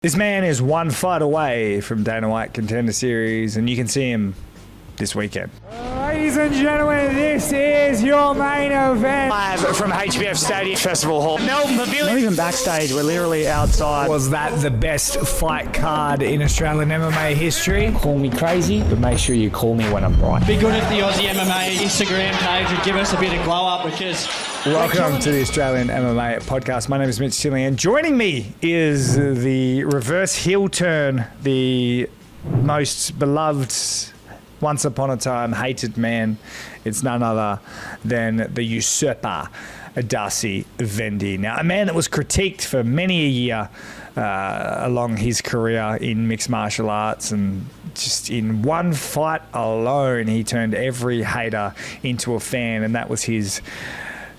This man is one fight away from Dana White Contender Series, and you can see him this weekend. Ladies and gentlemen, this is your main event. Live from HBF Stadium Festival Hall. Melbourne Pavilion. Not even backstage, we're literally outside. Was that the best fight card in Australian MMA history? Call me crazy, but make sure you call me when I'm right. Be good if the Aussie MMA Instagram page would give us a bit of glow up because... Welcome to the Australian MMA podcast. My name is Mitch Tilly, and joining me is the reverse heel turn, the most beloved, once upon a time hated man. It's none other than the usurper, Darcy Vendy. Now, a man that was critiqued for many a year along his career in mixed martial arts, and just in one fight alone, he turned every hater into a fan, and that was his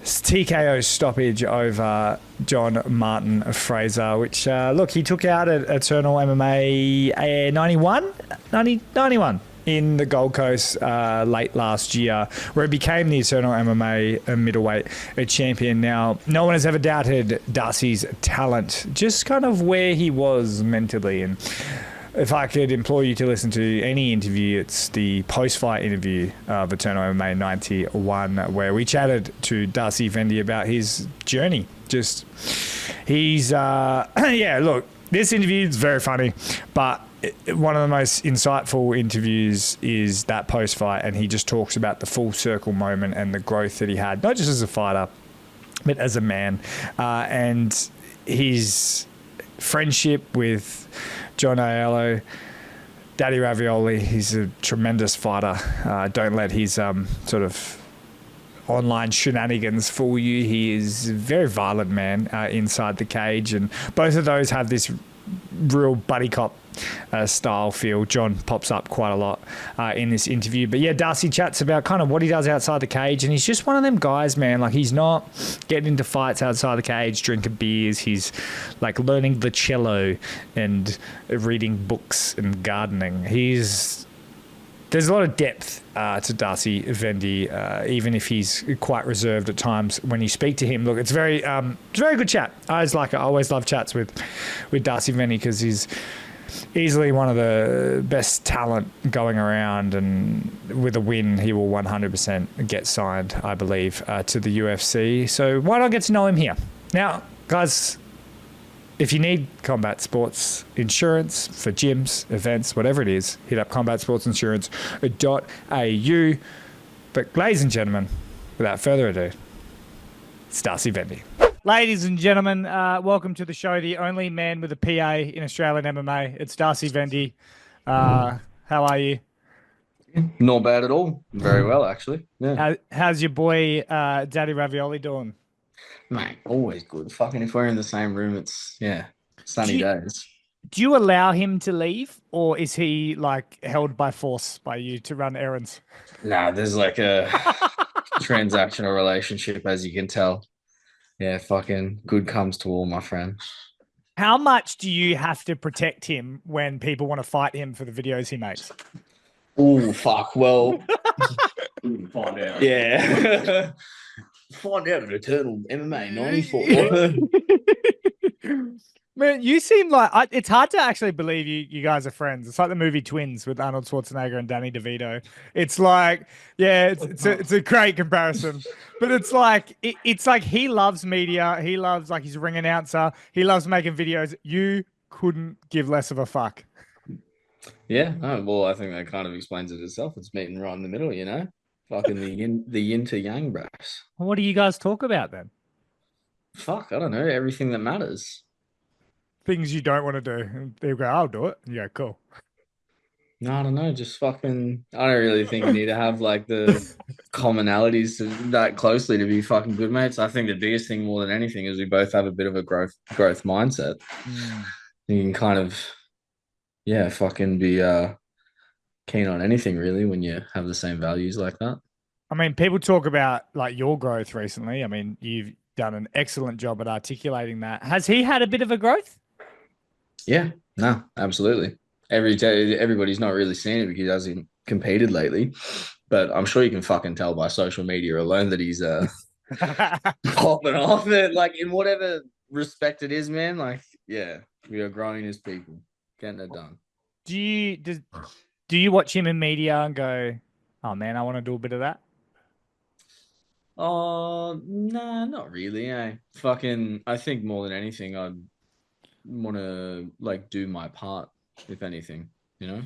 TKO stoppage over John Martin Fraser, which, look, he took out at Eternal MMA 91 in the Gold Coast late last year, where he became the Eternal MMA middleweight champion. Now, no one has ever doubted Darcy's talent, just kind of where he was mentally. And if I could implore you to listen to any interview, it's the post-fight interview of Eternal MMA 91, where we chatted to Darcy Vendy about his journey. Yeah, look, this interview is very funny, but one of the most insightful interviews is that post-fight, and he just talks about the full circle moment and the growth that he had, not just as a fighter, but as a man, and his friendship with Jon Aiello, Daddi Ravioli. He's a tremendous fighter. Don't let his sort of online shenanigans fool you. He is a very violent man inside the cage, and both of those have this real buddy cop style feel. John pops up quite a lot in this interview. But yeah, Darcy chats about kind of what he does outside the cage, and he's just one of them guys, man. Like, he's not getting into fights outside the cage, drinking beers. He's like learning the cello and reading books and gardening. There's a lot of depth to Darcy Vendy, even if he's quite reserved at times when you speak to him. Look, it's a very good chat. I always love chats with Darcy Vendy, because he's easily one of the best talent going around, and with a win, he will 100% get signed, I believe, to the UFC. So why not get to know him here? Now, guys, if you need combat sports insurance for gyms, events, whatever it is, hit up combatsportsinsurance.au. But ladies and gentlemen, without further ado, it's Darcy Vendy. Ladies and gentlemen, welcome to the show, the only man with a PA in Australian MMA. It's Darcy Vendy. How are you? Not bad at all. Very well, actually. Yeah. How's your boy Daddi Ravioli doing? Mate, always good. Fucking if we're in the same room, it's, sunny days. Do you allow him to leave, or is he like held by force by you to run errands? Nah, there's like a transactional relationship, as you can tell. Yeah, fucking good comes to all, my friend. How much do you have to protect him when people want to fight him for the videos he makes? Oh, fuck. Well, Find out. yeah. Find out at Eternal MMA 94. Man, you seem like it's hard to actually believe you guys are friends. It's like the movie Twins with Arnold Schwarzenegger and Danny DeVito. It's like, yeah, it's a great comparison. But it's like he loves media. He loves, like, he's a ring announcer. He loves making videos. You couldn't give less of a fuck. Yeah. Oh, well, I think that kind of explains it itself. It's meeting right in the middle, you know? Fucking the yin to yang, bros. What do you guys talk about then? Fuck, I don't know. Everything that matters. Things you don't want to do. And they go, I'll do it. Yeah, cool. No, I don't know. Just fucking, I don't really think you need to have like the commonalities that closely to be fucking good mates. I think the biggest thing more than anything is we both have a bit of a growth mindset. You can kind of, fucking be keen on anything really when you have the same values like that. I mean, people talk about like your growth recently. I mean, you've done an excellent job at articulating that. Has he had a bit of a growth? Yeah, no, absolutely. Everybody's not really seen it because he hasn't competed lately, but I'm sure you can fucking tell by social media alone that he's popping off it, like, in whatever respect it is, man. Like, yeah, We are growing as people, getting it done. Do you watch him in media and go, oh man, I want to do a bit of that? Oh, nah, not really. I think more than anything, I'd want to like do my part, if anything, you know.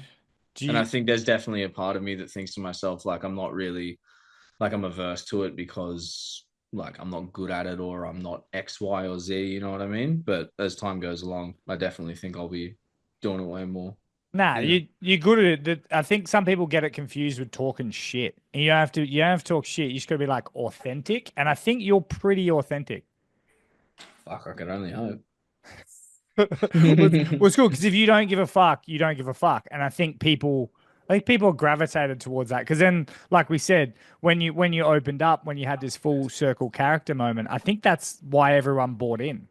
Do And I you? think there's definitely a part of me that thinks to myself, like, I'm not really, like, I'm averse to it because, like, I'm not good at it or I'm not X, Y, or Z, you know what I mean? But as time goes along, I definitely think I'll be doing it way more. Nah, Yeah. you're good at it. I think some people get it confused with talking shit. And you don't have to talk shit. You just gotta be like authentic. And I think you're pretty authentic. Fuck, I can only hope. Well, it's cool because if you don't give a fuck, you don't give a fuck. And I think people are gravitated towards that because then, like we said, when you opened up, when you had this full circle character moment, I think that's why everyone bought in.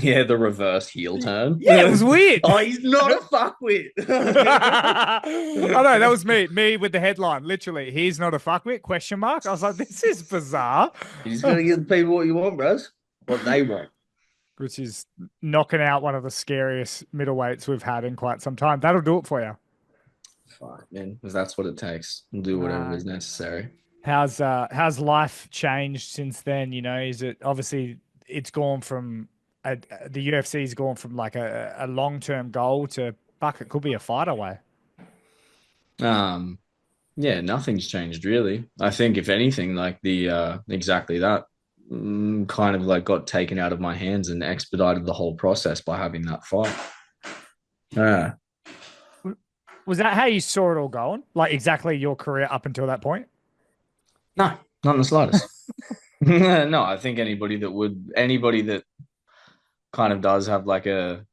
Yeah, the reverse heel turn. Yeah, it was weird. Oh, he's not a fuckwit. I know that was me with the headline. Literally, he's not a fuckwit? Question mark. I was like, this is bizarre. You just gotta give the people what you want, bros. What they want. Which is knocking out one of the scariest middleweights we've had in quite some time. That'll do it for you. Fuck, man, because that's what it takes. We'll do whatever is necessary. How's life changed since then? You know, is it obviously it's gone from the UFC's gone from like a long-term goal to fuck, it could be a fight away. Um, yeah, nothing's changed really. I think if anything, like the exactly that kind of like got taken out of my hands and expedited the whole process by having that fight. Yeah. Was that how you saw it all going? Like exactly your career up until that point? No, not in the slightest. No, I think anybody that kind of does have like a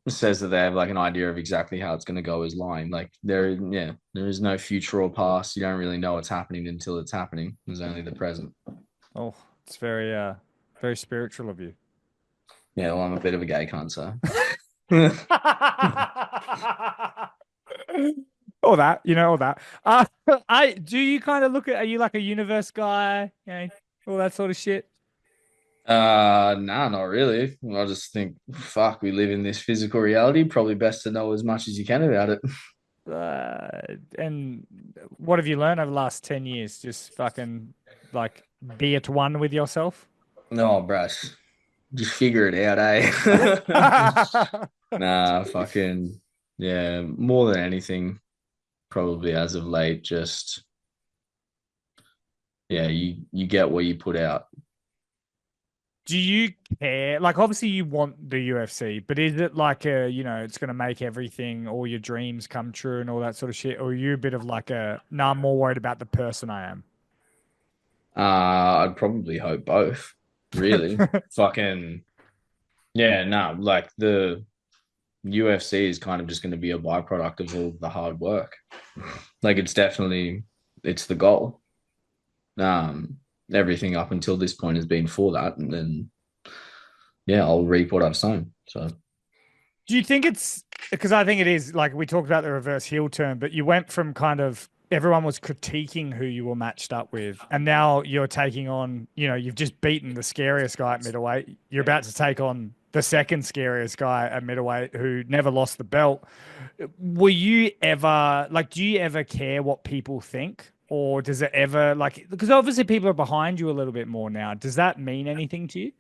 says that they have like an idea of exactly how it's going to go is lying. Like there is no future or past. You don't really know what's happening until it's happening. There's only the present. Oh, it's very spiritual of you. Yeah, well, I'm a bit of a gay cunt, so. All that. I do you kind of look at, are you like a universe guy? You know, all that sort of shit. Nah, not really. I just think, fuck, we live in this physical reality. Probably best to know as much as you can about it. And what have you learned over the last 10 years? Just fucking like be at one with yourself. No, bruh, just figure it out, eh? Nah, fucking, yeah, more than anything, probably as of late, just, yeah, you get what you put out. Do you care? Like, obviously, you want the UFC, but is it like it's going to make everything, all your dreams come true and all that sort of shit? Or are you a bit of like no, I'm more worried about the person I am? I'd probably hope both, really. Fucking, yeah, no, like the UFC is kind of just going to be a byproduct of all the hard work. Like it's the goal. Um, Everything up until this point has been for that, and then yeah, I'll reap what I've sown. So, do you think it's because I think it is like we talked about the reverse heel turn, but you went from kind of everyone was critiquing who you were matched up with, and now you're taking on, you've just beaten the scariest guy at middleweight. You're about to take on the second scariest guy at middleweight who never lost the belt. Were you ever like, do you ever care what people think? Or does it ever like, because obviously people are behind you a little bit more now. Does that mean anything to you?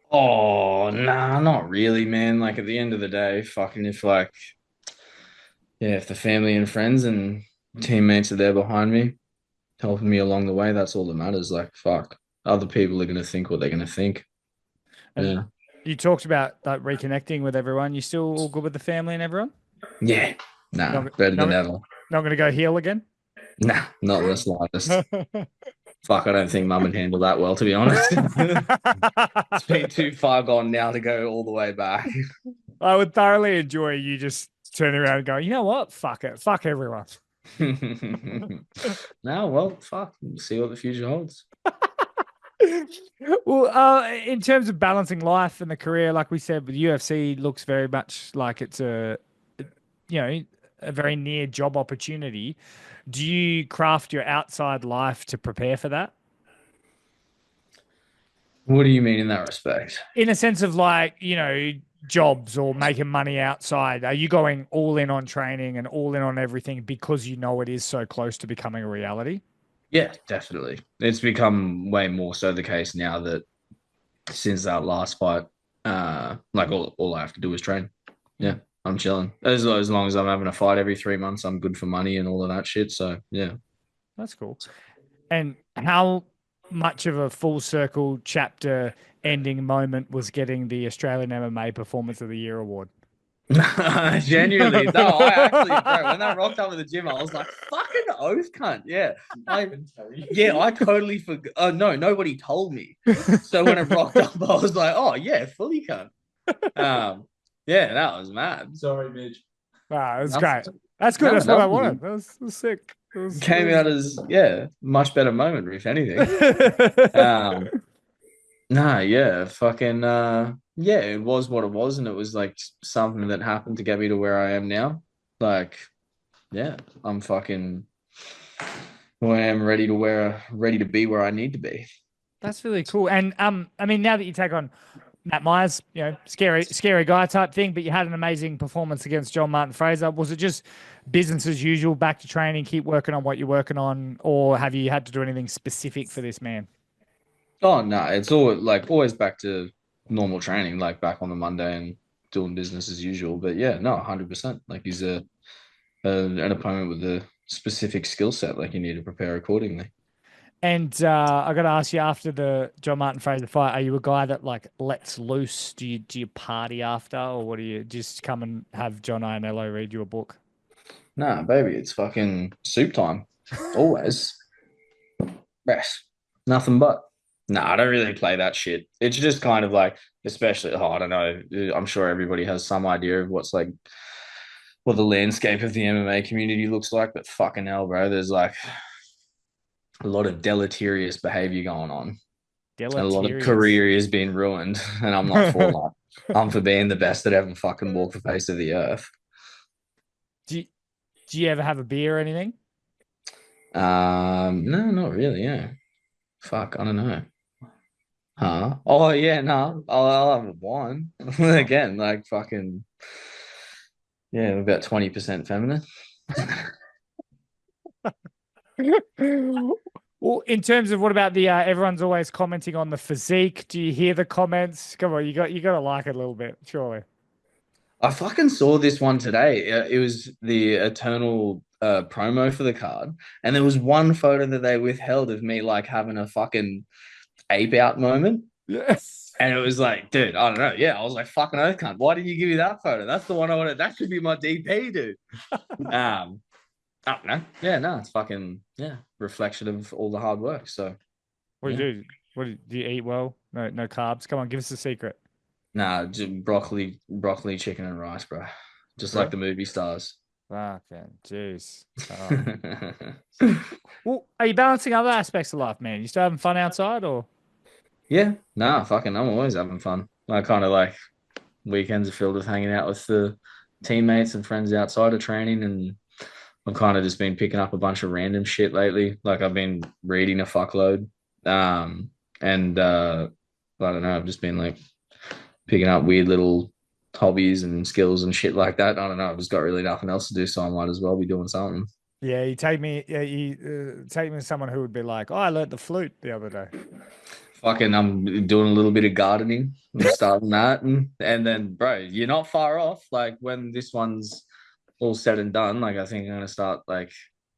oh nah, not really, man. Like at the end of the day, fucking if the family and friends and teammates are there behind me, helping me along the way, that's all that matters. Like fuck, other people are gonna think what they're gonna think. And Yeah, you talked about like reconnecting with everyone. You still all good with the family and everyone? yeah, nah, better than ever. Not going to go heel again? Nah, not in the slightest. Fuck, I don't think mum would handle that well, to be honest. It's been too far gone now to go all the way back. I would thoroughly enjoy you just turning around and going, you know what? Fuck it. Fuck everyone. No, well, fuck. We'll see what the future holds. Well, in terms of balancing life and the career, like we said, with UFC looks very much like it's a very near job opportunity. Do you craft your outside life to prepare for that? What do you mean in that respect? In a sense of like, jobs or making money outside, are you going all in on training and all in on everything because you know it is so close to becoming a reality? Yeah, definitely. It's become way more so the case now that since that last fight, like all I have to do is train. Yeah, I'm chilling. As long as I'm having a fight every 3 months, I'm good for money and all of that shit. So yeah. That's cool. And how much of a full circle chapter ending moment was getting the Australian MMA Performance of the Year award? Genuinely, no, I actually, bro, when I rocked up at the gym, I was like, fucking oath, cunt. Yeah. I totally forgot. Oh, no, nobody told me. So when I rocked up, I was like, oh, yeah, fully cunt. Yeah, that was mad. Sorry, Midge. Wow, that's Nothing. great. That's good. No, That's what I nothing. wanted. That was sick. Came out as, yeah, much better moment, if anything. Nah, yeah, fucking, yeah, it was what it was. And it was like something that happened to get me to where I am now. Like, yeah, I'm fucking where I am ready to be where I need to be. That's really cool. And I mean, now that you take on Matt Myers, scary guy type thing, but you had an amazing performance against John Martin Fraser. Was it just business as usual, back to training, keep working on what you're working on, or have you had to do anything specific for this man? Oh no, it's all like always back to normal training, like back on the Monday and doing business as usual. But yeah, no, 100%. Like he's an opponent with a specific skill set. Like you need to prepare accordingly. And I got to ask you, after the John Martin Fraser fight, are you a guy that like lets loose? Do you party after, or what do you just come and have Jon Aiello read you a book? Nah, baby, it's fucking soup time. Always. Rest. Nothing but. No, I don't really play that shit. It's just kind of like, especially, I don't know. I'm sure everybody has some idea of what the landscape of the MMA community looks like, but fucking hell, bro, there's like a lot of deleterious behavior going on. A lot of career is being ruined, and I'm not for that. I'm for being the best that ever fucking walked the face of the earth. Do you ever have a beer or anything? No, not really. Yeah, fuck, I don't know. Huh? Oh yeah, no, I'll have a wine again. Like fucking yeah, about 20% feminine. Well, in terms of what about the everyone's always commenting on the physique? Do you hear the comments? Come on, you got to like it a little bit, surely. I fucking saw this one today. It was the eternal promo for the card, and there was one photo that they withheld of me like having a fucking ape out moment. Yes. And it was like, dude, I don't know. Yeah, I was like, fucking oath cunt. Why didn't you give me that photo? That's the one I wanted. That should be my DP, dude. I don't know. Yeah, no, it's fucking reflection of all the hard work. So What do you do? Do you eat well? No carbs. Come on, give us a secret. nah, just broccoli, chicken, and rice, bro. Just like the movie stars. Fucking jeez. Well, are you balancing other aspects of life, man? You still having fun outside, or? Yeah, nah, fucking, I'm always having fun. I kind of like weekends are filled with hanging out with the teammates and friends outside of training, and I've kind of just been picking up a bunch of random shit lately. Like I've been reading a fuckload, and I don't know, I've just been like picking up weird little hobbies and skills and shit like that. I don't know, I've just got really nothing else to do, so I might as well be doing something. Yeah, you take me. Yeah, you take me to someone who would be like, "Oh, I learnt the flute the other day." Fucking, I'm doing a little bit of gardening. I'm starting that, and then, bro, you're not far off. Like when this one's all said and done, like I think I'm gonna start like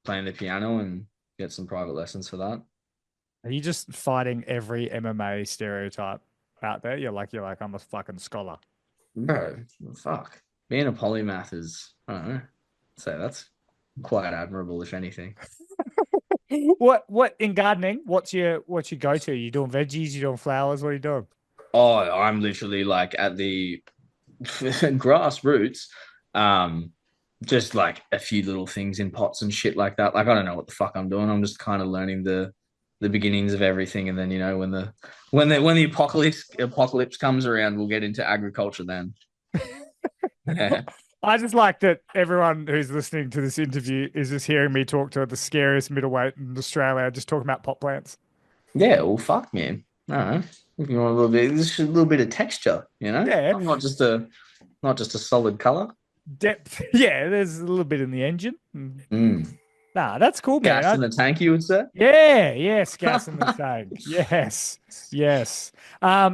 playing the piano and get some private lessons for that. Are you just fighting every MMA stereotype out there? You're like, I'm a fucking scholar. Bro, fuck. Being a polymath is, I don't know. So that's quite admirable, if anything. What in gardening? What's your go-to? You doing veggies? You doing flowers? What are you doing? Oh, I'm literally like at the grassroots. Just like a few little things in pots and shit like that. Like I don't know what the fuck I'm doing. I'm just kind of learning the beginnings of everything, and then when the apocalypse comes around, we'll get into agriculture then. I just like that everyone who's listening to this interview is just hearing me talk to the scariest middleweight in Australia, just talking about pot plants. Yeah, well, fuck, man. I don't know. If you want a little bit, just a little bit of texture, you know? Yeah. Not just a solid color. Depth. Yeah, there's a little bit in the engine. Mm. Nah, that's cool, man. Gas in the tank, you would say? Yeah, yes, gas in the tank. Yes, yes.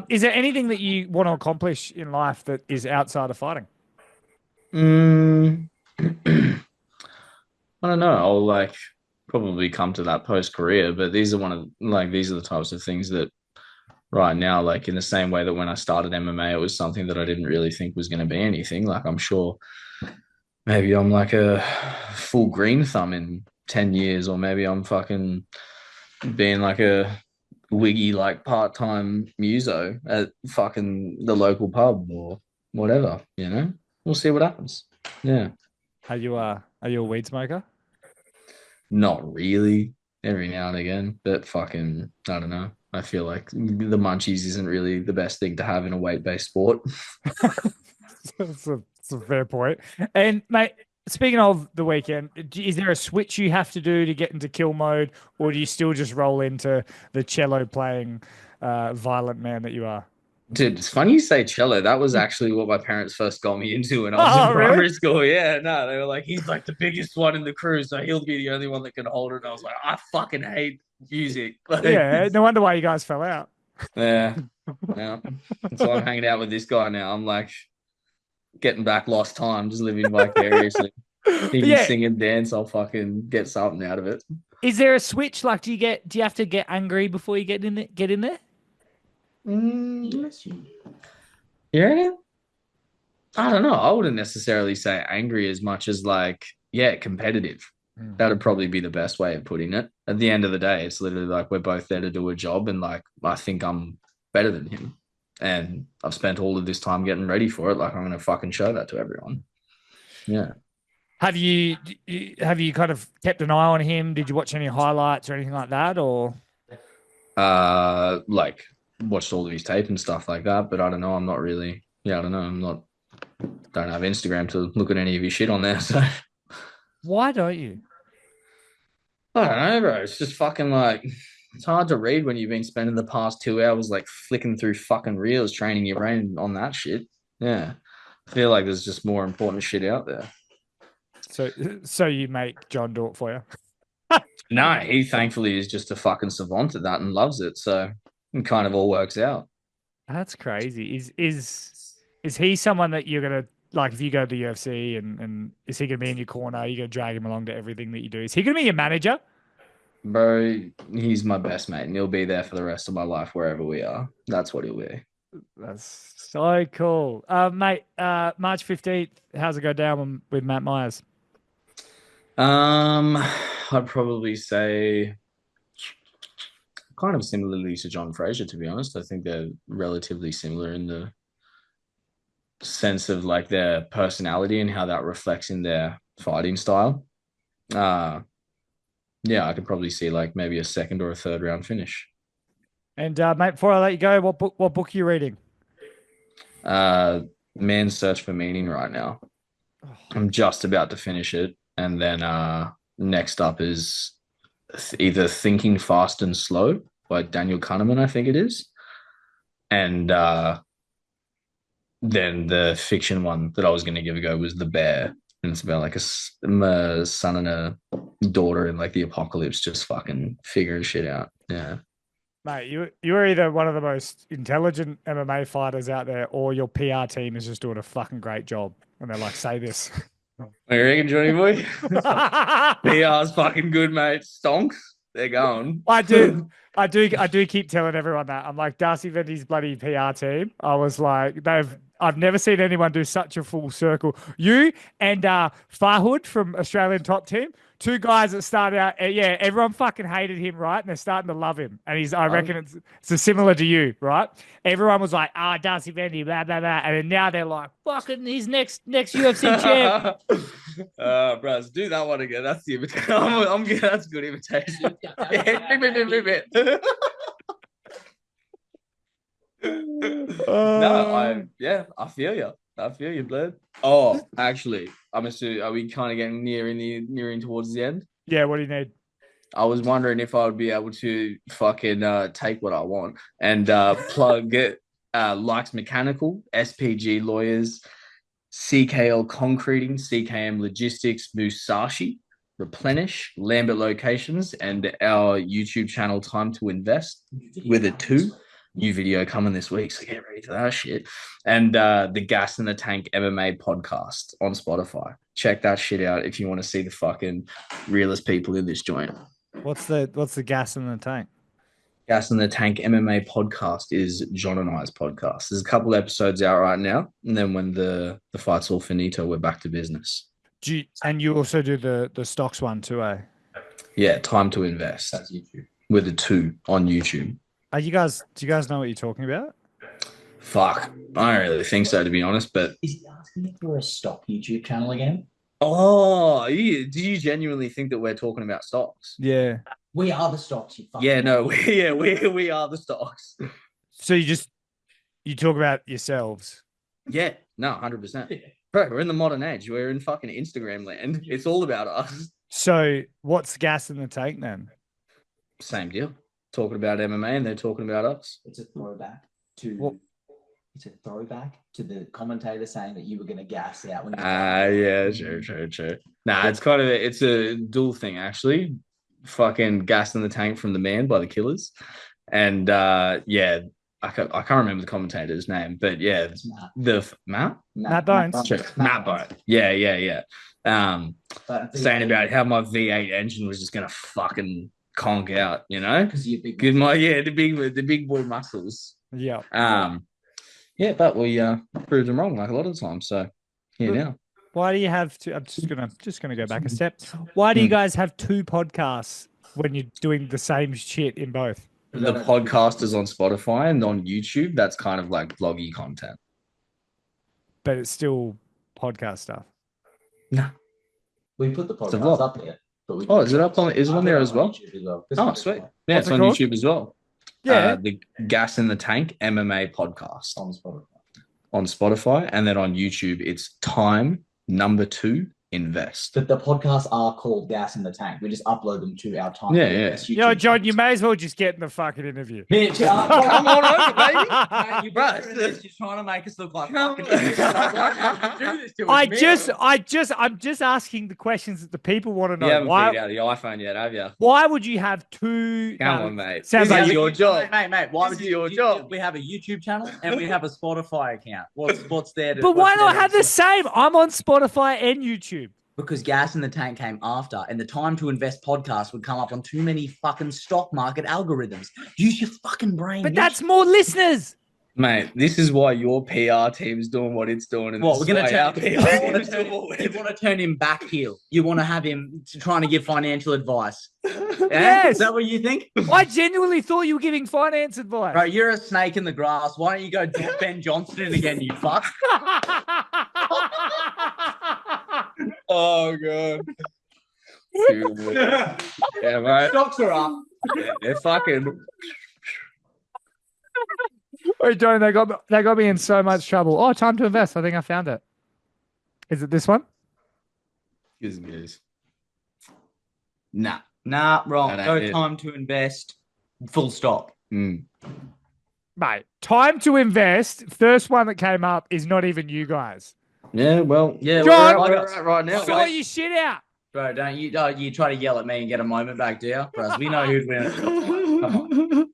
Is there anything that you want to accomplish in life that is outside of fighting? Mm. I don't know. I'll like probably come to that post career, but these are the types of things that right now, like in the same way that when I started MMA, it was something that I didn't really think was going to be anything. Like I'm sure maybe I'm like a full green thumb in 10 years, or maybe I'm fucking being like a wiggy, like part time muso at fucking the local pub or whatever, you know? We'll see what happens. Yeah. Are you a weed smoker? Not really. Every now and again, but fucking, I don't know. I feel like the munchies isn't really the best thing to have in a weight based sport. It's a fair point. And mate, speaking of the weekend, is there a switch you have to do to get into kill mode, or do you still just roll into the cello playing violent man that you are? Dude, it's funny you say cello. That was actually what my parents first got me into when I was in Oh, really? primary school. Yeah, no, they were like, he's like the biggest one in the crew, so he'll be the only one that can hold it. And I was like, I fucking hate music. Like, Yeah, no wonder why you guys fell out. yeah, yeah. So I'm hanging out with this guy now. I'm like getting back lost time, just living vicariously. He can Yeah. sing and dance. I'll fucking get something out of it. Is there a switch? Like, do you have to get angry before you get in there? Mm, yeah, I don't know. I wouldn't necessarily say angry as much as like, yeah, competitive. That'd probably be the best way of putting it. At the end of the day, it's literally like we're both there to do a job, and like I think I'm better than him, and I've spent all of this time getting ready for it. Like I'm gonna fucking show that to everyone. Yeah. Have you kind of kept an eye on him? Did you watch any highlights or anything like that? Or Like watched all of his tape and stuff like that, but I don't know. I'm not really. Yeah, I don't know. Don't have Instagram to look at any of his shit on there. So why don't you? I don't know, bro. It's just fucking like it's hard to read when you've been spending the past 2 hours like flicking through fucking reels, training your brain on that shit. Yeah, I feel like there's just more important shit out there. So you make John do it for you? No, he thankfully is just a fucking savant at that and loves it. So it kind of all works out. That's crazy. Is he someone that you're gonna like if you go to the UFC and is he gonna be in your corner? Are you gonna drag him along to everything that you do? Is he gonna be your manager? Bro, he's my best mate, and he'll be there for the rest of my life wherever we are. That's what he'll be. That's so cool. Mate, March 15th, how's it go down with Matt Myers? I'd probably say kind of similarly to John Fraser, to be honest. I think they're relatively similar in the sense of like their personality and how that reflects in their fighting style. Uh yeah, I could probably see like maybe a second or a third round finish. And mate, before I let you go, what book are you reading? Man's Search for Meaning right now. I'm just about to finish it. And then next up is either Thinking Fast and Slow by Daniel Kahneman, I think it is. And then the fiction one that I was going to give a go was The Bear. And it's about like a son and a daughter in like the apocalypse just fucking figuring shit out. Yeah. Mate, you're either one of the most intelligent MMA fighters out there, or your PR team is just doing a fucking great job. And they're like, say this. What do you reckon, Johnny boy? PR's fucking good, mate. Stonks. They're going. I do keep telling everyone that. I'm like, Darcy Vendy's bloody PR team. I was like, I've never seen anyone do such a full circle. You and Farhood from Australian Top Team, two guys that started out, yeah, everyone fucking hated him, right? And they're starting to love him. And I reckon it's similar to you, right? Everyone was like, Darcy Vendy, blah, blah, blah. And then now they're like, fucking he's next UFC champ. Bro, do that one again. That's the invitation. That's a good invitation. No, I feel you. I feel you, blood. Oh, actually, I'm assuming, are we kind of getting nearing towards the end? Yeah, what do you need? I was wondering if I would be able to fucking take what I want and plug it. Likes Mechanical, SPG Lawyers, CKL Concreting, CKM Logistics, Musashi, Replenish, Lambert Locations, and our YouTube channel Time to Invest with a 2. New video coming this week, so get ready for that shit. And the Gas in the Tank MMA podcast on Spotify. Check that shit out if you want to see the fucking realest people in this joint. What's the gas in the tank? Gas in the Tank MMA podcast is Jon and I's podcast. There's a couple episodes out right now, and then when the fight's all finito, we're back to business. And you also do the stocks one too, eh? Yeah, Time to Invest. That's YouTube. With a 2 on YouTube. Do you guys know what you're talking about? Fuck, I don't really think so, to be honest. But Is he asking me for a stock YouTube channel again? do you genuinely think that we're talking about stocks? Yeah. We are the stocks. You fucking Yeah, no, we are the stocks. So you talk about yourselves. Yeah, no, 100%. Bro, we're in the modern age. We're in fucking Instagram land. It's all about us. So what's gas in the tank then? Same deal. Talking about MMA and they're talking about us. It's a throwback to. What? It's a throwback to the commentator saying that you were going to gas out when. Yeah, true. Nah, it's kind of it's a dual thing actually. Fucking Gas in the Tank from the Man by the Killers, and yeah, I can't remember the commentator's name, but yeah, It's Matt. Matt Bones. Matt Bones. Yeah. But Saying about how my V8 engine was just gonna fucking conk out, you know? because you're big. Good, the big boy muscles. Yeah. Yeah, but we proved them wrong like a lot of the time. So here now. Why do you have to? I'm just gonna go back a step. Why do you guys have 2 podcasts when you're doing the same shit in both? The podcast is on Spotify and on YouTube. That's kind of like vloggy content. But it's still podcast stuff. Nah. We put the a vlog. podcast up there. But we Oh, is it up on? Is it on there as well? YouTube as well. Oh, sweet. Yeah, What's it's it on called? YouTube as well. Yeah. The Gas in the Tank MMA podcast On Spotify. on Spotify, and then on YouTube, it's Time #2 Invest. But the podcasts are called Gas in the Tank. We just upload them to our time. Yeah. Yo, John, you may as well just get in the fucking interview. Come on over, baby. You Right. You're trying to make us look like Come fucking on. idiots. Why do you do this to us, I'm just asking the questions that the people want to know. You haven't Why, figured out the iPhone yet, have you? why would you have 2? Come on, mate. Sounds This like is your job. Mate, why This would is your job. We have a YouTube channel and we have a Spotify account. What's there? But why not have the same? I'm on Spotify and YouTube. Because Gas in the Tank came after, and the Time to Invest podcast would come up on too many fucking stock market algorithms. Use your fucking brain. But that's more listeners. Mate, this is why your PR team's doing what it's doing. And What this we're is gonna why our turn. PR You team's doing what we're want to turn him back heel. You want to have him trying to give financial advice. Yeah? Yes. Is that what you think? I genuinely thought you were giving finance advice. Bro, you're a snake in the grass. Why don't you go Ben Johnston again, you fuck? Oh, God. Dude. Yeah, mate. Stocks are up. They're fucking. Oh, John, they got me in so much trouble. Oh, Time to Invest. I think I found it. Is it this one? Goose. Nah, wrong. That No ain't it. Time to Invest. Full stop. Mm. Mate, Time to Invest. First one that came up is not even you guys. Yeah, well, yeah, John! we're at right now. Sort your shit out. Bro, don't you you try to yell at me and get a moment back, do you? Bro, we know who's winning. Come on.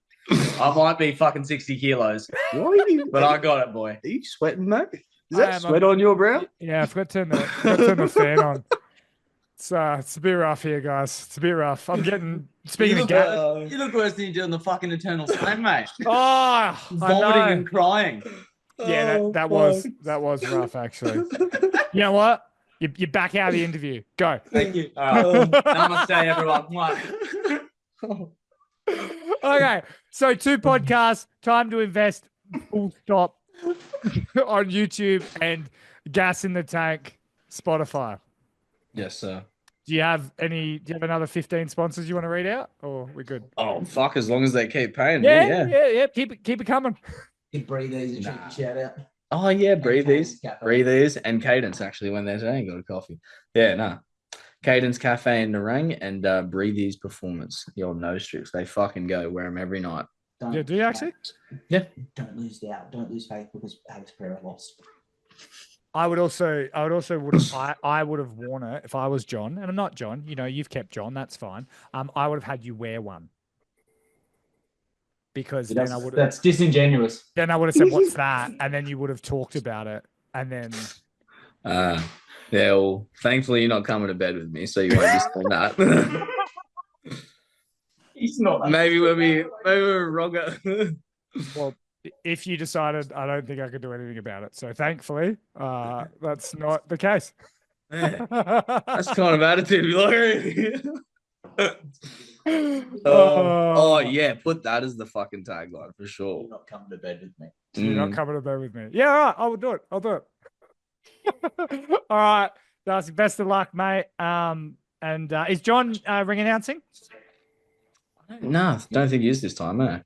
I might be fucking 60 kilos, Why are you? but I got it, boy. Are you sweating, mate? Is I that am, sweat on your brow? Yeah, I forgot to turn the fan on. It's a bit rough here, guys. It's a bit rough. I'm getting speaking of gas. You look worse than you do in the fucking Eternal Flame, mate. Oh, I Vomiting know. and crying. Yeah, that was rough actually. You know what? You're back out of the interview. Go. Thank you. All right. Namaste, everyone. Mwah. Okay, so 2 podcasts, Time to Invest, full stop on YouTube and Gas in the Tank, Spotify. Yes, sir. Do you have another 15 sponsors you want to read out, or we're good? Oh, fuck, as long as they keep paying Yeah, me, yeah. yeah. Keep it coming. Breathe easy. Nah. Shout out. Oh, yeah, breathe these. Cafe. Breathe these and Cadence, actually, when they're saying go to coffee. Yeah, nah. Cadence Cafe in Narang and Breathy's Performance. The old nose strips. They fucking go. Wear them every night. Don't, Yeah, do you actually? Yeah. Don't lose doubt. Don't lose faith because Alex Pereira lost. I would have worn it if I was John, and I'm not John. You know, you've kept John. That's fine. I would have had you wear one because then I would have. That's disingenuous. Then I would have said, "What's that?" And then you would have talked about it, and then. Yeah. Well, thankfully you're not coming to bed with me, so you won't be saying that. He's not. maybe we're wrong. Well, if you decided, I don't think I could do anything about it. So thankfully, that's not the case. Yeah. That's the kind of attitude we like. Yeah, put that as the fucking tagline for sure. You're not coming to bed with me. You're not coming to bed with me. Yeah, all right. I will do it. I'll do it. All right, Darcy. Best of luck, mate. And is John ring announcing? No, don't think he is this time, eh?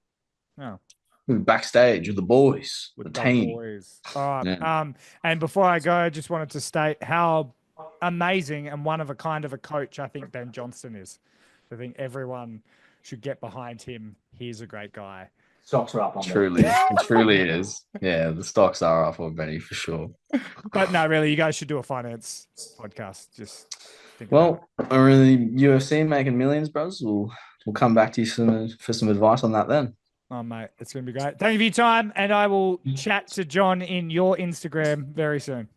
No. Backstage with the boys, With the team. boys. All right. Yeah. And before I go, I just wanted to state how amazing and one of a kind of a coach I think Ben Johnston is. I think everyone should get behind him. He's a great guy. Stocks are up on Truly, it truly is. Yeah, the stocks are up on Benny for sure. But no, really, you guys should do a finance podcast. Just think Well, we're in the UFC making millions, bros. We'll come back to you for some advice on that then. oh, mate, it's going to be great. Thank you for your time, and I will chat to John in your Instagram very soon.